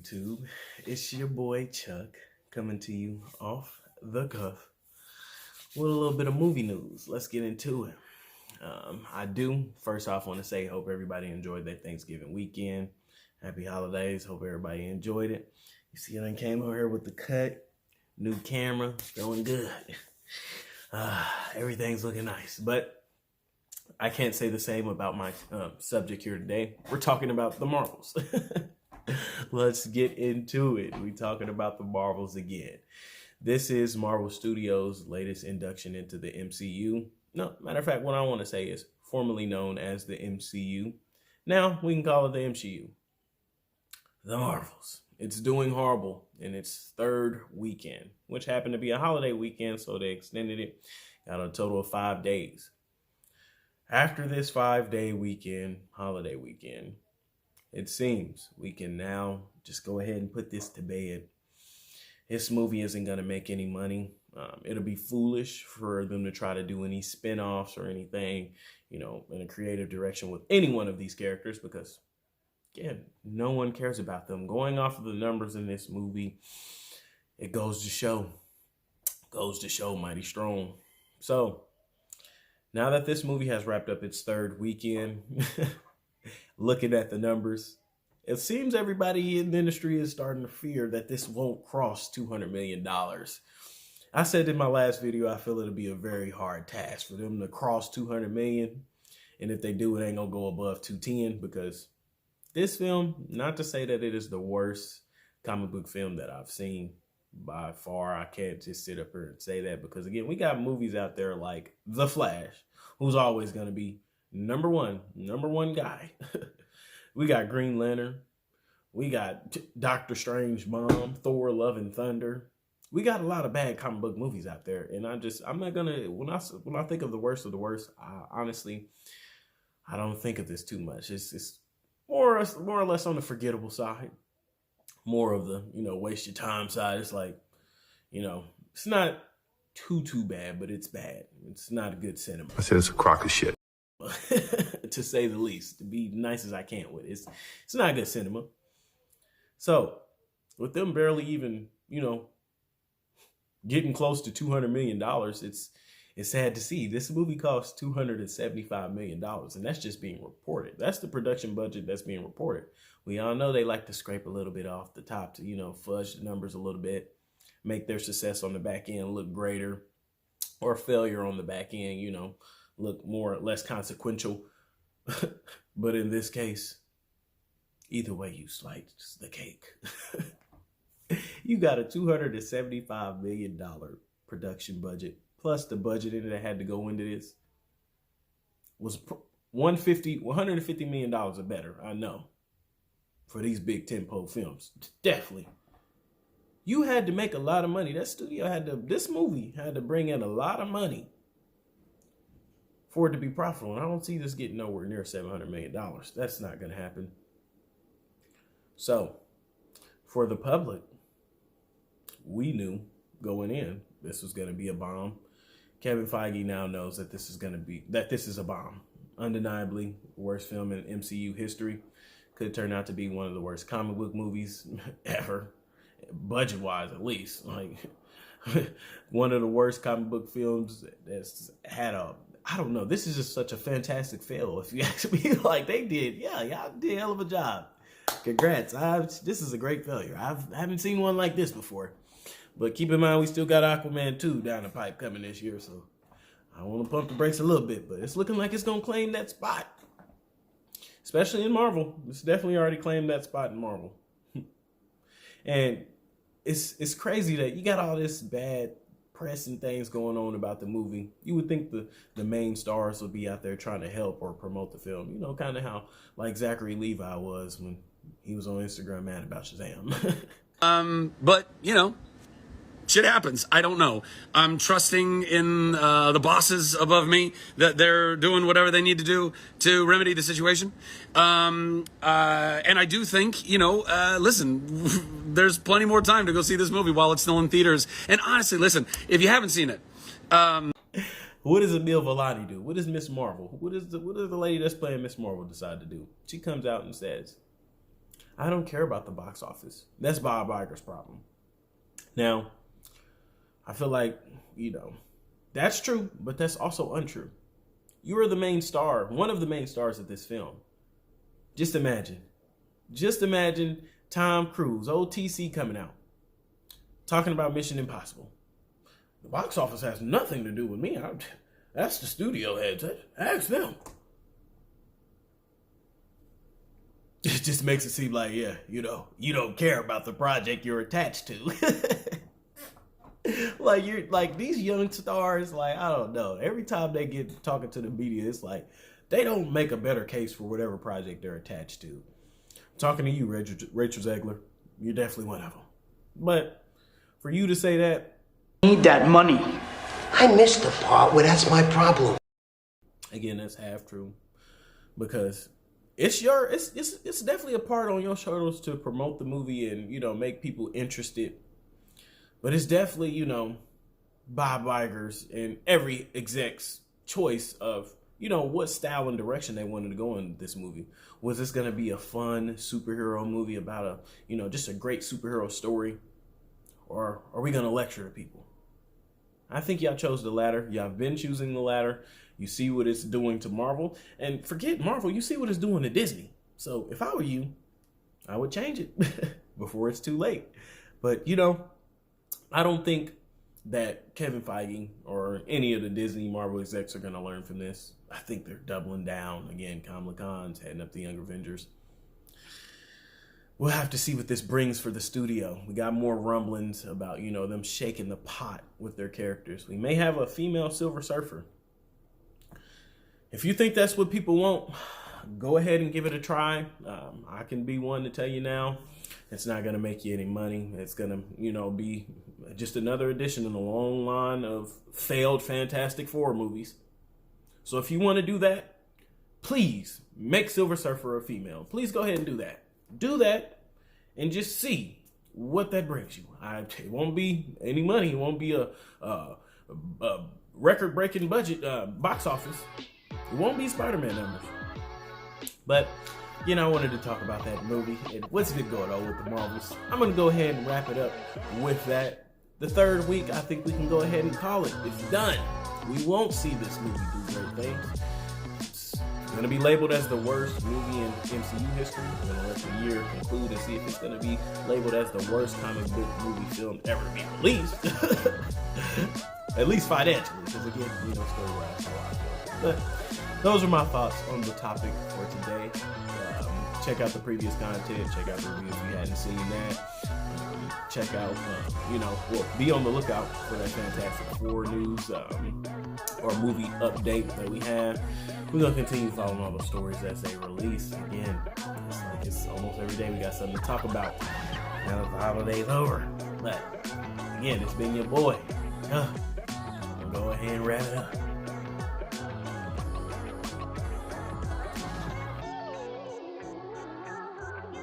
YouTube? It's your boy Chuck coming to you off the cuff with a little bit of movie news. Let's get into it. I do first off want to say hope everybody enjoyed their Thanksgiving weekend. Happy holidays. Hope everybody enjoyed it. You see, I came over here with the cut, new camera, going good. Everything's looking nice, but I can't say the same about my subject here today. We're talking about the Marvels. Let's get into it. We're talking about the Marvels again. This is Marvel Studios' latest induction into the MCU. No, matter of fact, what I want to say is formerly known as the MCU. Now we can call it the MCU. The Marvels. It's doing horrible in its third weekend, which happened to be a holiday weekend, so they extended it. Got a total of 5 days. After this 5-day weekend, holiday weekend, it seems we can now just go ahead and put this to bed. This movie isn't going to make any money. It'll be foolish for them to try to do any spin-offs or anything, in a creative direction with any one of these characters because, again, no one cares about them. Going off of the numbers in this movie, it goes to show mighty strong. So, now that this movie has wrapped up its third weekend, looking at the numbers, it seems everybody in the industry is starting to fear that this won't cross $200 million. I said in my last video, I feel it'll be a very hard task for them to cross 200 million. And if they do, it ain't gonna go above 210 because this film, not to say that it is the worst comic book film that I've seen by far. I can't just sit up here and say that because, again, we got movies out there like The Flash, who's always going to be number one guy. We got Green Lantern. We got Doctor Strange Mom, Thor, Love and Thunder. We got a lot of bad comic book movies out there. And I'm not going to, when I think of the worst of the worst, I don't think of this too much. It's more or less on the forgettable side. More of the, waste your time side. It's like, it's not too bad, but it's bad. It's not a good cinema. I said it's a crock of shit. To say the least, to be nice as I can with it. It's not good cinema. So, with them barely even, getting close to $200 million, it's sad to see. This movie cost $275 million, and that's just being reported. That's the production budget that's being reported. We all know they like to scrape a little bit off the top to, fudge the numbers a little bit, make their success on the back end look greater, or failure on the back end, look more or less consequential. But in this case, either way you slice the cake. You got a $275 million production budget, plus the budget that had to go into this was $150 million or better, I know, for these big tentpole films. Definitely. You had to make a lot of money. This movie had to bring in a lot of money for it to be profitable. And I don't see this getting nowhere near $700 million. That's not going to happen. So, for the public, we knew going in this was going to be a bomb. Kevin Feige now knows that this is a bomb. Undeniably, worst film in MCU history. Could turn out to be one of the worst comic book movies ever. Budget-wise, at least. Like, one of the worst comic book films that's had I don't know. This is just such a fantastic fail. If you ask me, like they did, y'all did a hell of a job. Congrats. This is a great failure. I haven't seen one like this before. But keep in mind, we still got Aquaman 2 down the pipe coming this year. So I want to pump the brakes a little bit, but it's looking like it's going to claim that spot. Especially in Marvel. It's definitely already claimed that spot in Marvel. And it's crazy that you got all this bad press and things going on about the movie. You would think the main stars would be out there trying to help or promote the film. Kind of how like Zachary Levi was when he was on Instagram mad about Shazam. But shit happens. I don't know. I'm trusting in the bosses above me that they're doing whatever they need to do to remedy the situation. And I do think, listen, there's plenty more time to go see this movie while it's still in theaters. And honestly, listen, if you haven't seen it, what does Emil Villani do? What does Miss Marvel? What does the lady that's playing Miss Marvel decide to do? She comes out and says, I don't care about the box office. That's Bob Iger's problem. Now, I feel like, that's true, but that's also untrue. You are the main star, one of the main stars of this film. Just imagine Tom Cruise, old TC, coming out, talking about Mission Impossible. The box office has nothing to do with me. That's the studio heads. Ask them. It just makes it seem like, you don't care about the project you're attached to. Like these young stars, like, I don't know. Every time they get talking to the media, it's like they don't make a better case for whatever project they're attached to. I'm talking to you, Rachel Zegler. You're definitely one of them. But for you to say that, need that money. I missed the part where that's my problem. Again, that's half true, because it's definitely a part on your shoulders to promote the movie and make people interested. But it's definitely Bob Iger's and every exec's choice of what style and direction they wanted to go in this movie. Was this going to be a fun superhero movie about just a great superhero story, or are we going to lecture to people? I think y'all chose the latter. Y'all been choosing the latter. You see what it's doing to Marvel, and forget Marvel. You see what it's doing to Disney. So if I were you, I would change it before it's too late. But I don't think that Kevin Feige or any of the Disney Marvel execs are going to learn from this. I think they're doubling down. Again, Kamala Khan's heading up the Young Avengers. We'll have to see what this brings for the studio. We got more rumblings about, them shaking the pot with their characters. We may have a female Silver Surfer. If you think that's what people want, go ahead and give it a try. I can be one to tell you now, it's not going to make you any money. It's going to, be just another addition in a long line of failed Fantastic Four movies. So if you want to do that, please make Silver Surfer a female. Please go ahead and do that. Do that and just see what that brings you. It won't be any money. It won't be a record-breaking budget box office. It won't be Spider-Man numbers. But, I wanted to talk about that movie and what's been going on with the Marvels. I'm going to go ahead and wrap it up with that. The third week, I think we can go ahead and call it. It's done. We won't see this movie do great things. It's going to be labeled as the worst movie in MCU history. We're going to let the year conclude and see if it's going to be labeled as the worst comic book movie film ever to be released. At least financially, because again, story-wise, a lot. But those are my thoughts on the topic for today. Check out the previous content. Check out the reviews if you hadn't seen that. Check out, be on the lookout for that Fantastic Four news or movie update that we have. We're going to continue following all the stories as they release. Again, it's almost every day we got something to talk about. Now that the holiday's over. But, again, it's been your boy. Go ahead and wrap it up.